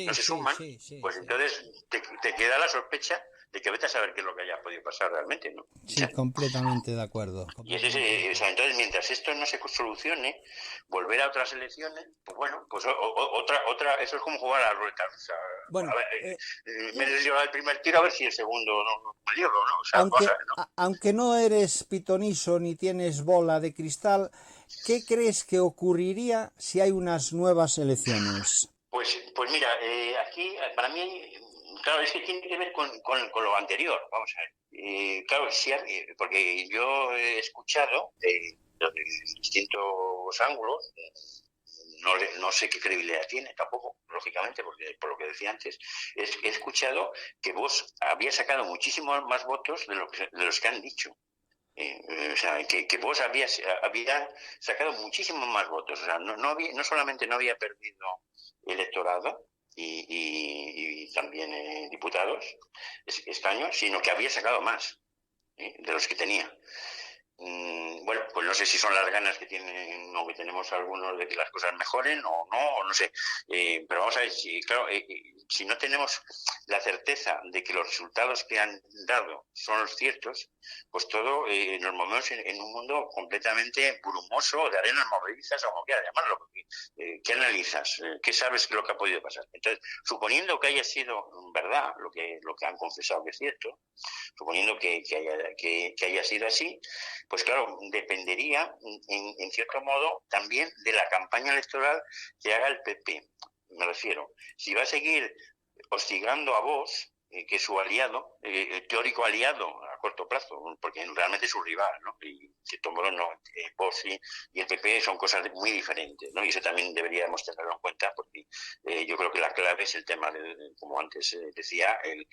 No se suman, pues entonces te queda la sospecha de que vete a saber qué es lo que haya podido pasar realmente, ¿no? Sí, completamente de acuerdo. Y entonces, mientras esto no se solucione, volver a otras elecciones, pues bueno, pues otra, eso es como jugar a la ruleta. O sea, bueno, a ver, me lleva el primer tiro a ver si el segundo no me llevo, ¿no? O sea, aunque no eres pitoniso ni tienes bola de cristal, ¿qué crees que ocurriría si hay unas nuevas elecciones? Pues mira, aquí para mí, claro, es que tiene que ver con lo anterior, vamos a ver. Claro, sí, porque yo he escuchado de distintos ángulos, no sé qué credibilidad tiene tampoco, lógicamente, porque por lo que decía antes, he escuchado que vos había sacado muchísimos más votos de los que han dicho. O sea, que vos había sacado muchísimos más votos. O sea, no solamente no había perdido electorado y también diputados, escaños, sino que había sacado más de los que tenía. Bueno, pues no sé si son las ganas que tienen o que tenemos algunos de que las cosas mejoren o no sé. Pero vamos a ver, si no tenemos la certeza de que los resultados que han dado son los ciertos, pues todo nos movemos en un mundo completamente brumoso, de arenas movedizas, o como quieras llamarlo. ¿Qué analizas? ¿Qué sabes que lo que ha podido pasar? Entonces, suponiendo que haya sido verdad lo que han confesado que es cierto, suponiendo que haya sido así, pues claro, dependería en cierto modo también de la campaña electoral que haga el PP. Me refiero, si va a seguir hostigando a Vox, que es su aliado, teórico aliado a corto plazo, porque realmente es su rival, ¿no? Y de todo modo, no, Vox y el PP son cosas muy diferentes, ¿no? Y eso también deberíamos tenerlo en cuenta, porque yo creo que la clave es el tema, como antes decía, el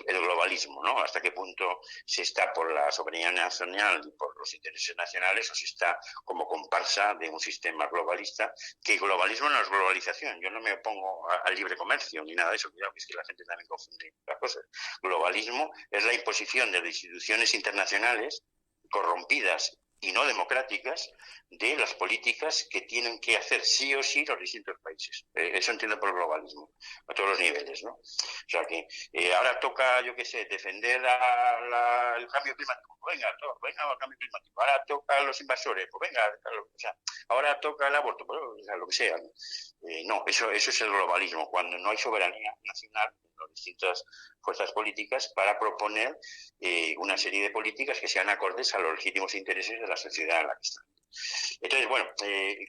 globalismo, ¿no? Hasta qué punto se está por la soberanía nacional y por los intereses nacionales, o se está como comparsa de un sistema globalista, que globalismo no es globalización. Yo no me opongo al libre comercio ni nada de eso, cuidado, que es que la gente también confunde las cosas. Globalismo es la imposición de instituciones internacionales corrompidas y no democráticas de las políticas que tienen que hacer sí o sí los distintos países. Eso entiendo por globalismo, a todos los niveles, ¿no? O sea que ahora toca, yo qué sé, defender el cambio climático. Venga, el cambio climático. Ahora toca los invasores. Pues venga, o sea, ahora toca el aborto. Pues, o sea, lo que sea, ¿no? No, eso es el globalismo, cuando no hay soberanía nacional en las distintas fuerzas políticas para proponer una serie de políticas que sean acordes a los legítimos intereses de la sociedad en la que están. Entonces, bueno,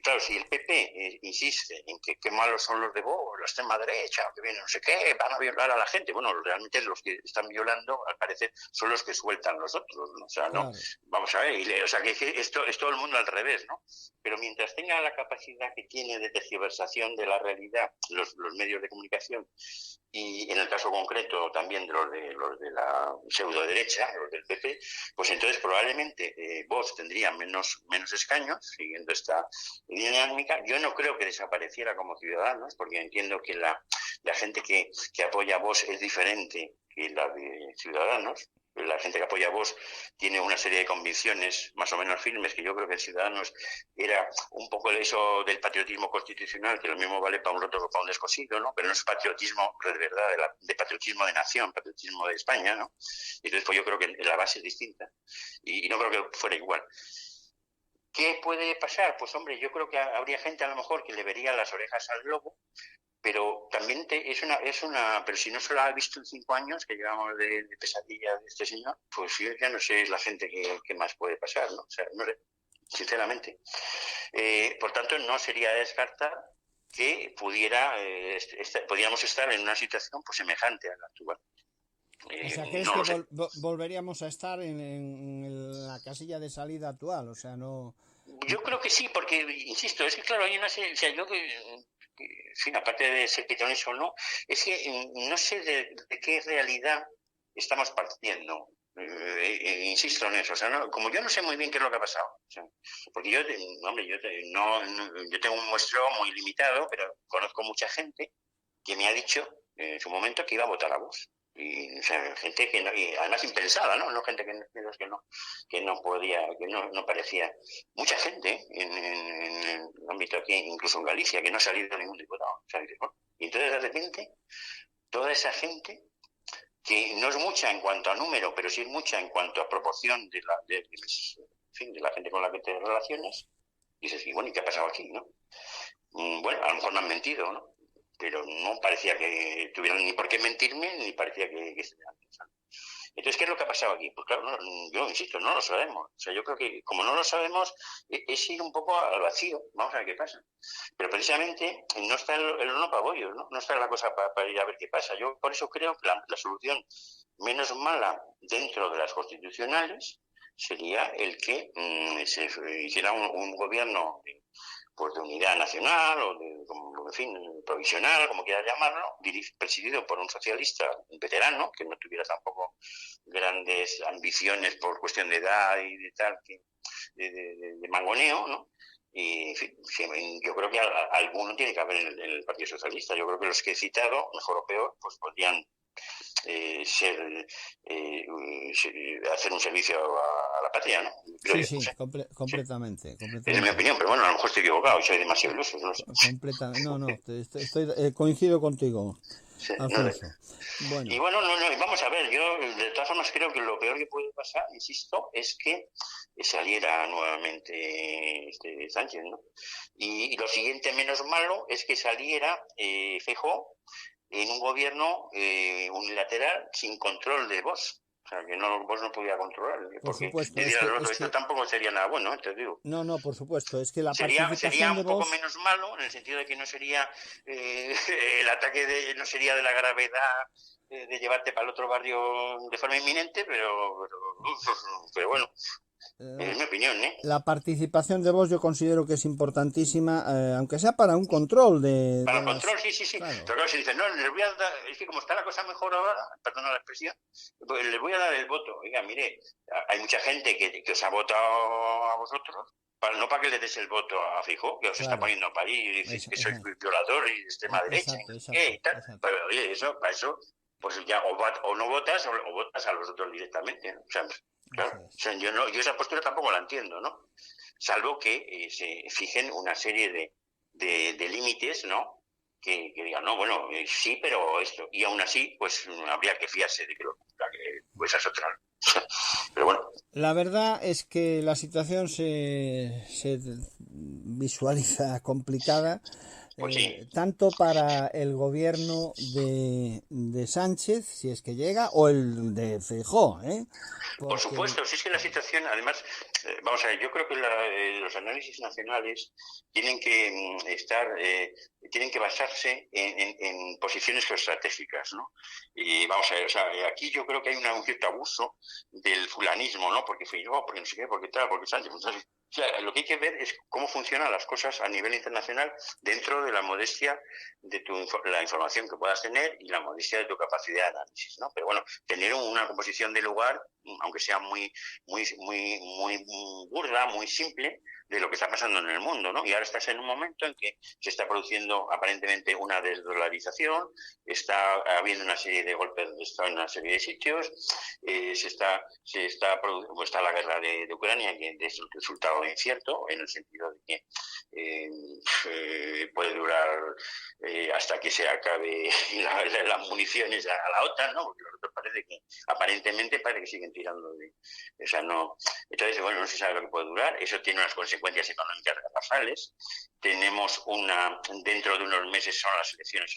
claro, si el PP insiste en que qué malos son los de Vox, la extrema derecha, que vienen no sé qué, van a violar a la gente, bueno, realmente los que están violando, al parecer, son los que sueltan los otros, ¿no? O sea, no, claro. Vamos a ver, o sea, que esto es todo el mundo al revés, ¿no? Pero mientras tenga la capacidad que tiene de tergiversación de la realidad los medios de comunicación, y en el caso concreto también de los de la pseudo derecha, los del PP, pues entonces probablemente Vox tendría menos escaños, siguiendo esta dinámica. Yo no creo que desapareciera como Ciudadanos, porque entiendo que la gente que apoya a Vox es diferente que la de Ciudadanos. La gente que apoya a Vox tiene una serie de convicciones más o menos firmes, que yo creo que en Ciudadanos era un poco eso del patriotismo constitucional, que lo mismo vale para un roto que para un descosido, ¿no? Pero no es patriotismo de verdad, de patriotismo de nación, patriotismo de España, ¿no? Y entonces pues yo creo que la base es distinta y no creo que fuera igual. ¿Qué puede pasar? Pues hombre, yo creo que habría gente a lo mejor que le vería las orejas al lobo, pero también pero si no se lo ha visto en 5 años que llevamos de pesadilla de este señor, pues yo ya no sé la gente que más puede pasar, ¿no? O sea, no sé, sinceramente. Por tanto, no sería descartar que podríamos estar en una situación pues semejante a la actual. O sea, ¿crees que volveríamos a estar en la casilla de salida actual? O sea, no... Yo creo que sí, porque, insisto, es que claro, hay una serie, o sea, yo en fin, aparte de ser pitonés o no, es que no sé de qué realidad estamos partiendo. Insisto en eso, o sea, no, como yo no sé muy bien qué es lo que ha pasado, o sea, porque yo tengo un muestreo muy limitado, pero conozco mucha gente que me ha dicho en su momento que iba a votar a Vox. Y, o sea, gente que no, y además impensada, ¿no? Gente que no podía, que no parecía. Mucha gente en el ámbito aquí, incluso en Galicia, que no ha salido ningún diputado. Y entonces de repente, toda esa gente, que no es mucha en cuanto a número, pero sí es mucha en cuanto a proporción de la gente con la que te relacionas, dices, y bueno, ¿y qué ha pasado aquí, no? Bueno, a lo mejor me han mentido, ¿no? Pero no parecía que tuvieran ni por qué mentirme, ni parecía que estuvieran pensando. Entonces, ¿qué es lo que ha pasado aquí? Pues claro, yo insisto, no lo sabemos. O sea, yo creo que como no lo sabemos, es ir un poco al vacío. Vamos a ver qué pasa. Pero precisamente no está el horno para bollos, ¿no? No está la cosa para ir a ver qué pasa. Yo por eso creo que la solución menos mala dentro de las constitucionales sería el que se hiciera un gobierno pues de unidad nacional o en fin, provisional, como quieras llamarlo, presidido por un socialista veterano, que no tuviera tampoco grandes ambiciones por cuestión de edad y de tal, de mangoneo, ¿no? Y en fin, yo creo que alguno tiene que haber en el Partido Socialista. Yo creo que los que he citado, mejor o peor, pues podrían hacer un servicio a la patria, ¿no? Creo sí, completamente. Es mi opinión, pero bueno, a lo mejor estoy equivocado y soy demasiado iluso. No sé. Coincido contigo, sí, Alfonso. Bueno. Y bueno, vamos a ver, yo de todas formas creo que lo peor que puede pasar, insisto, es que saliera nuevamente Sánchez, ¿no? Y lo siguiente menos malo es que saliera Feijóo en un gobierno unilateral sin control de Vox, O sea, que no, vos no podías controlar, Por porque supuesto, decir al otro esto tampoco sería nada bueno, te digo. no, no, por supuesto, es que la Sería participación de un poco voz, menos malo en el sentido de que no sería el ataque no sería de la gravedad de llevarte para el otro barrio de forma inminente, pero bueno, es mi opinión, ¿eh? la participación de voz yo considero que es importantísima, aunque sea para un control Para de el las... control, sí. Claro, Pero claro, si dicen, no, les voy a dar, es que como está la cosa mejor ahora, perdona la expresión, pues les voy a dar el voto. Oiga, mire, hay mucha gente que os ha votado a vosotros, no para que le des el voto a Feijóo, que os está claro. poniendo para ahí y dices que sois Exacto, violador y de extrema derecha, y exacto, no sé qué y tal. exacto. Pero oye, para eso, pues ya o no votas o votas a los otros directamente, ¿no? O sea, claro, o sea, yo esa postura tampoco la entiendo, ¿no? Salvo que se fijen una serie de límites, ¿no? Que digan, no, bueno, sí, pero esto. Y aún así, pues habría que fiarse de que pues esa es otra. Pero bueno. La verdad es que la situación se visualiza complicada, Pues sí. tanto para el gobierno de Sánchez, si es que llega, o el de Feijóo, Por porque supuesto, si es que la situación, además, vamos a ver, yo creo que los análisis nacionales tienen que tienen que basarse en posiciones geoestratégicas, ¿no? Y vamos a ver, o sea, aquí yo creo que hay un cierto abuso del fulanismo, ¿no? Porque fui yo, porque no sé qué, porque tal, porque Sánchez. Entonces, o sea, lo que hay que ver es cómo funcionan las cosas a nivel internacional dentro de la modestia de la información que puedas tener y la modestia de tu capacidad de análisis, ¿no? Pero bueno, tener una composición de lugar, aunque sea muy burda, muy simple, de lo que está pasando en el mundo, ¿no? Y ahora estás en un momento en que se está produciendo aparentemente una desdolarización, está habiendo una serie de golpes de Estado en una serie de sitios, está la guerra de Ucrania, que es un resultado incierto, en el sentido de que puede durar hasta que se acabe las municiones a la OTAN, ¿no? Porque los otros aparentemente parece que siguen tirando o sea, no. Entonces, bueno, no se sabe lo que puede durar. Eso tiene unas consecuencias económicas garrafales. Tenemos dentro de unos meses son las elecciones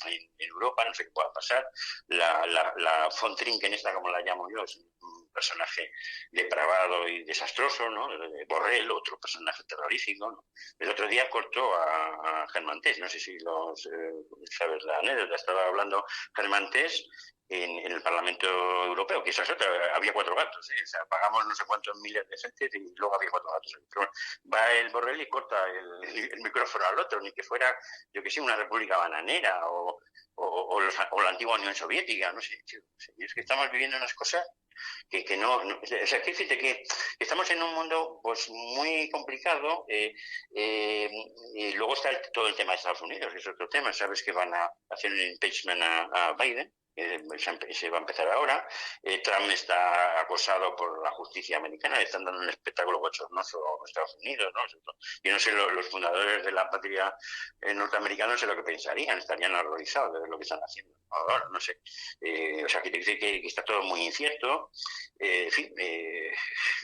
en Europa, no sé qué pueda pasar. La von Trinken, esta como la llamo yo, es un personaje depravado y desastroso, ¿no? Borrell, otro personaje terrorífico, ¿no? El otro día cortó a Germán Tess, no sé si sabes la anécdota, estaba hablando Germán Tess en el Parlamento Europeo, que esa es otra, había 4 gatos, o sea, pagamos no sé cuántos miles de gente y luego había 4 gatos. Pero bueno, va el Borrell y corta el micrófono al otro, ni que fuera, yo que sé, una república bananera o la antigua Unión Soviética, no sé, tío, es que estamos viviendo unas cosas que no, o sea, fíjate que estamos en un mundo pues muy complicado, y luego está todo el tema de Estados Unidos, que es otro tema. Sabes que van a hacer un impeachment a Biden, se va a empezar ahora. Trump está acosado por la justicia americana, le están dando un espectáculo bochornoso a Estados Unidos, ¿no? Yo no sé, los fundadores de la patria norteamericana, no sé lo que pensarían, estarían horrorizados de ver lo que están haciendo ahora, no sé. O sea, que te dice que está todo muy incierto, en fin,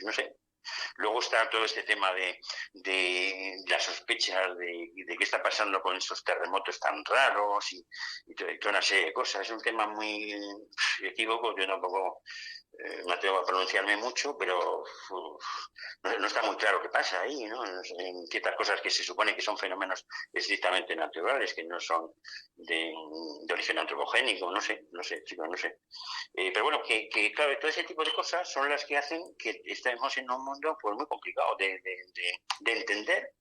no sé. Luego está todo este tema de las sospechas de qué está pasando con estos terremotos tan raros y toda una serie de cosas. Es un tema muy equívoco, yo tampoco me atrevo a pronunciarme mucho, pero no está muy claro qué pasa ahí, ¿no? En ciertas cosas que se supone que son fenómenos estrictamente naturales, que no son de origen antropogénico, no sé, chicos, no sé. Pero bueno, claro, todo ese tipo de cosas son las que hacen que estemos en un mundo pues muy complicado de entender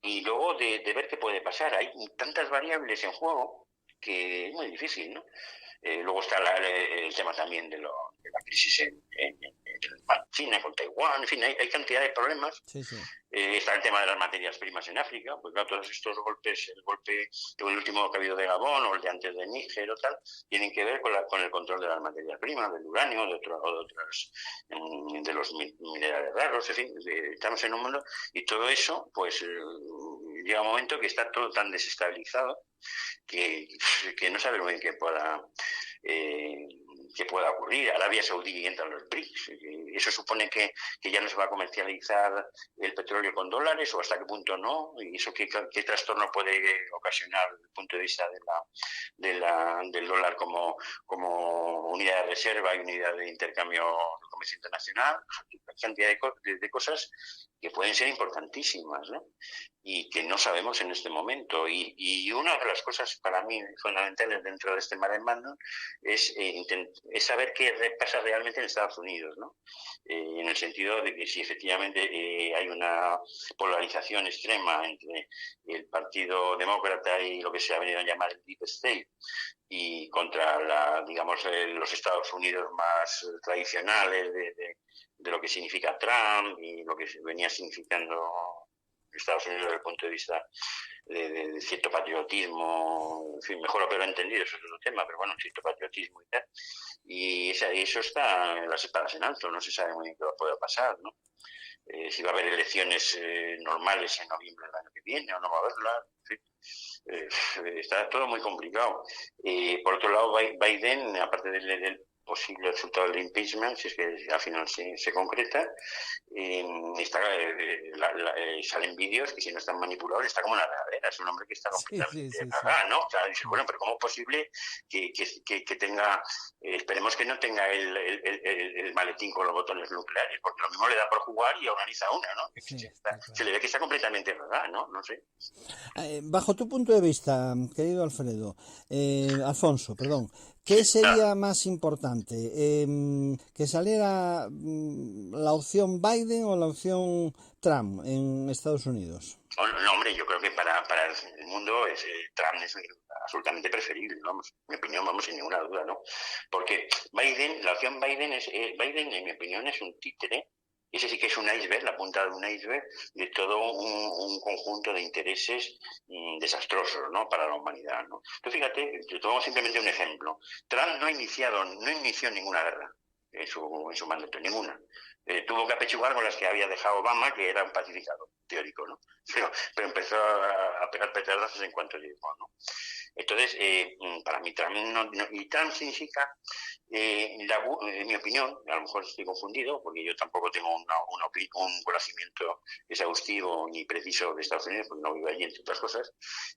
y luego de ver qué puede pasar. Hay tantas variables en juego que es muy difícil, ¿no? Luego está el tema también de la crisis en China, con Taiwán, en fin, hay cantidad de problemas. sí, sí. Está el tema de las materias primas en África, pues claro, todos estos golpes, el último que ha habido de Gabón o el de antes de Níger o tal, tienen que ver con el control de las materias primas, del uranio, de los minerales raros, en fin, estamos en un mundo y todo eso, pues llega un momento que está todo tan desestabilizado que no sabemos bien qué pueda ocurrir. Arabia Saudí entra en los BRICS, eso supone que ya no se va a comercializar el petróleo con dólares, o hasta qué punto no, y eso qué trastorno puede ocasionar desde el punto de vista del dólar como unidad de reserva y unidad de intercambio de comercio internacional. Hay cantidad de cosas que pueden ser importantísimas, ¿no? Y que no sabemos en este momento. Y una de las cosas para mí fundamentales dentro de este mare magnum es saber qué pasa realmente en Estados Unidos, ¿no? En el sentido de que si efectivamente hay una polarización extrema entre el Partido Demócrata y lo que se ha venido a llamar el Deep State, y contra los Estados Unidos más tradicionales de lo que significa Trump y lo que venía significando Estados Unidos desde el punto de vista de cierto patriotismo, en fin, mejor o peor entendido, eso es otro tema, pero bueno, cierto patriotismo y tal. Y eso está en las espadas en alto, no se sabe muy bien qué va a poder pasar, ¿no? Si va a haber elecciones normales en noviembre del año que viene o no va a haberlas, en fin. Está todo muy complicado. Por otro lado, Biden, aparte del posible resultado del impeachment, si es que al final se concreta, salen vídeos que si no están manipulados está como una regadera, es un hombre que está completamente cagado, ¿no? O sea, dice, bueno, pero ¿cómo es posible que tenga, esperemos que no tenga el maletín con los botones nucleares, porque lo mismo le da por jugar y organiza una, ¿no? Sí, se le ve que está completamente regada, ¿no? No sé. Bajo tu punto de vista, querido Alfonso, ¿qué sería más importante? ¿Que saliera la opción Biden o la opción Trump en Estados Unidos? No, hombre, yo creo que para el mundo Trump es absolutamente preferible, ¿no? En mi opinión, vamos, sin ninguna duda, ¿no? Porque la opción Biden, en mi opinión, es un títere. Ese sí que es un iceberg, la punta de un iceberg de todo un conjunto de intereses desastrosos, ¿no?, para la humanidad, ¿no? Entonces, fíjate, te tomo simplemente un ejemplo. Trump no inició ninguna guerra en su mandato, ninguna. Tuvo que apechugar con las que había dejado Obama, que era un pacificador teórico, ¿no? Pero empezó a pegar petardazos en cuanto llegó, ¿no? Entonces, para mí Trump y Trump significa, en mi opinión, a lo mejor estoy confundido, porque yo tampoco tengo un conocimiento exhaustivo ni preciso de Estados Unidos, porque no vivo allí, entre otras cosas,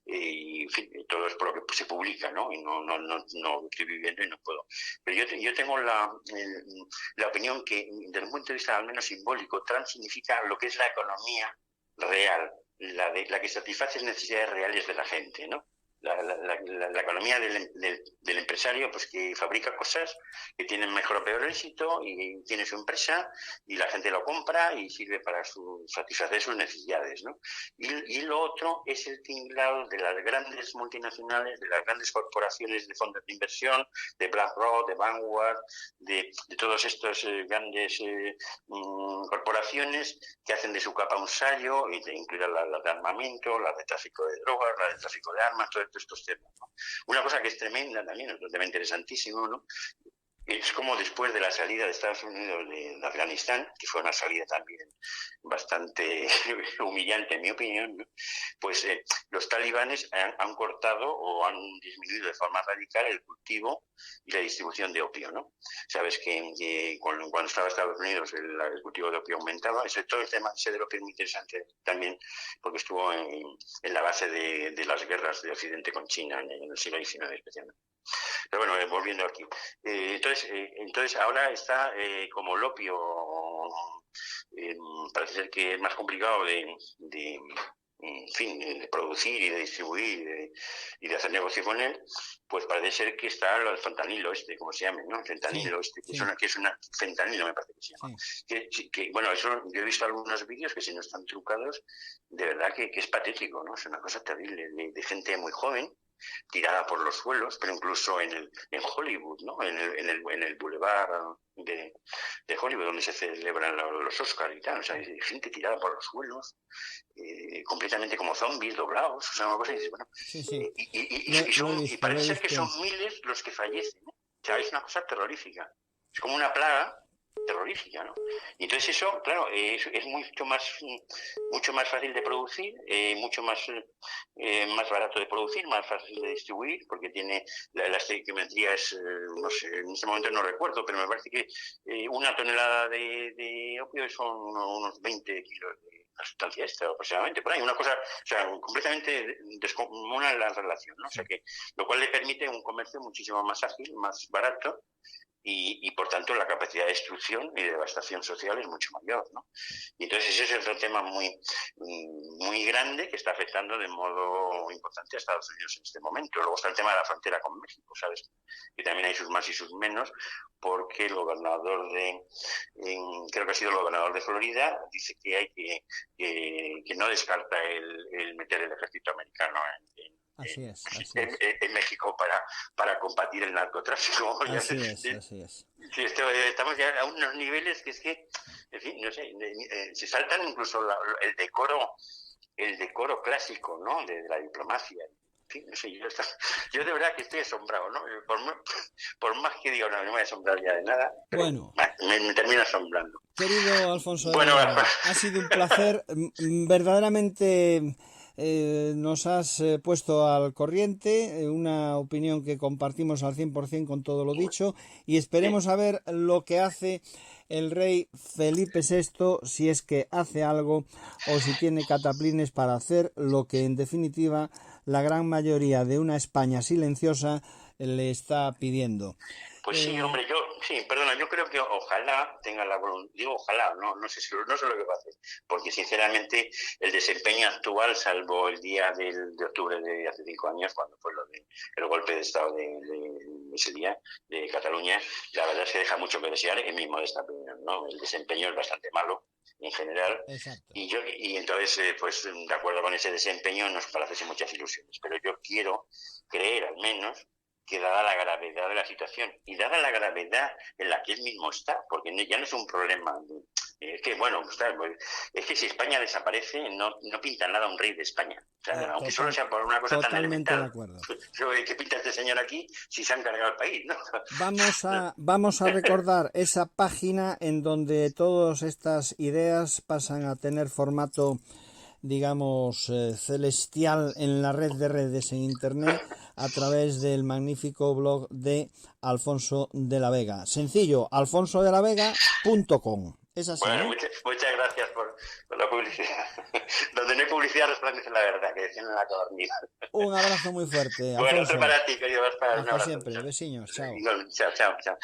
y en fin, todo es por lo que se publica, ¿no? Y no estoy viviendo y no puedo. Pero yo tengo la opinión que, desde un punto de vista al menos simbólico, Trump significa lo que es la economía real, la que satisface las necesidades reales de la gente, ¿no? La economía del empresario, pues que fabrica cosas que tienen mejor o peor éxito y tiene su empresa y la gente lo compra y sirve para satisfacer sus necesidades, ¿no? Y lo otro es el tinglado de las grandes multinacionales, de las grandes corporaciones de fondos de inversión, de BlackRock, de Vanguard, de todos estos grandes corporaciones que hacen de su capa un sallo, incluida la de armamento, la de tráfico de drogas, la de tráfico de armas, todo estos temas, ¿no? Una cosa que es tremenda también, es un tema interesantísimo, ¿no? Es como después de la salida de Estados Unidos de Afganistán, que fue una salida también bastante humillante en mi opinión, ¿no? Pues los talibanes han cortado o han disminuido de forma radical el cultivo y la distribución de opio, ¿no? Sabes que cuando estaba Estados Unidos el cultivo de opio aumentaba. Todo el tema del opio es muy interesante también, porque estuvo en la base de las guerras de Occidente con China en el siglo XIX especialmente. Pero bueno, volviendo aquí. Entonces ahora está como el opio, parece ser que es más complicado de producir y de distribuir y de hacer negocio con él, pues parece ser que está el fentanilo como se llame, ¿no? El fentanilo que es una fentanilo, me parece que se llama. Sí. Bueno, eso yo he visto algunos vídeos que si no están trucados, de verdad que es patético, ¿no? Es una cosa terrible, de gente muy joven, tirada por los suelos, pero incluso en Hollywood, ¿no? En el boulevard de Hollywood, donde se celebran los Oscars y tal, o sea, hay gente tirada por los suelos, completamente como zombies doblados, o sea, una cosa que dices, bueno, y parece ser que son miles los que fallecen, ¿no? O sea, es una cosa terrorífica, es como una plaga terrorífica, ¿no? Y entonces eso, claro, es mucho más fácil de producir, mucho más barato de producir, más fácil de distribuir, porque tiene la estequiometría es, no sé, en este momento no recuerdo, pero me parece que una tonelada de opio son unos 20 kilos de la sustancia esta aproximadamente, por ahí, una cosa, o sea, completamente descomunal la relación, ¿no? O sea que, lo cual le permite un comercio muchísimo más ágil, más barato, y por tanto la capacidad de destrucción y de devastación social es mucho mayor, ¿no? Y entonces ese es otro tema muy grande que está afectando de modo importante a Estados Unidos en este momento. Luego está el tema de la frontera con México, ¿sabes? Que también hay sus más y sus menos, porque el gobernador creo que ha sido el gobernador de Florida, dice que hay que no descarta el meter el ejército americano en México para combatir el narcotráfico. Así es. Sí, estamos ya a unos niveles que es que, en fin, no sé, se saltan incluso el decoro clásico, ¿no? De la diplomacia. En fin, no sé, yo de verdad que estoy asombrado, ¿no? Por más que digo, no me voy a asombrar ya de nada, pero bueno, me termino asombrando. Querido Alfonso, ha sido un placer, verdaderamente. Nos has puesto al corriente, una opinión que compartimos al 100% con todo lo dicho, y esperemos a ver lo que hace el rey Felipe VI, si es que hace algo o si tiene cataplines para hacer lo que en definitiva la gran mayoría de una España silenciosa le está pidiendo. Pues sí, hombre, yo creo que ojalá tenga la voluntad, digo ojalá, no sé lo que va a hacer, porque sinceramente el desempeño actual, salvo el día de octubre de hace 5 años, cuando fue el golpe de Estado de ese día de Cataluña, la verdad es que deja mucho que desear, en mi modesta opinión, ¿no? El desempeño es bastante malo en general. Exacto. Y entonces, pues de acuerdo con ese desempeño nos parecen muchas ilusiones, pero yo quiero creer al menos que dada la gravedad de la situación y dada la gravedad en la que él mismo está, porque ya no es un problema, es que si España desaparece no pinta nada un rey de España, o sea, aunque solo sea por una cosa tan elemental. Totalmente de acuerdo. ¿Qué pinta este señor aquí si se ha encargado el país, ¿no? Vamos a recordar esa página en donde todas estas ideas pasan a tener formato, digamos, celestial en la red de redes en internet a través del magnífico blog de Alfonso de la Vega. Sencillo, alfonsodelavega.com. Es así. Bueno, muchas gracias por la publicidad. Donde no hay publicidad resplandece la verdad, que decían en la codorniz. Un abrazo muy fuerte, Alfonso. Bueno, otro para ti, querido Gaspar. Hasta un abrazo. siempre, besiños, chao. Chao.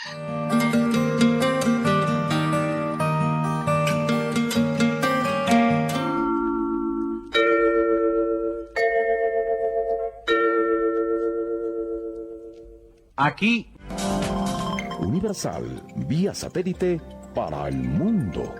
Aquí, Universal, vía satélite para el mundo.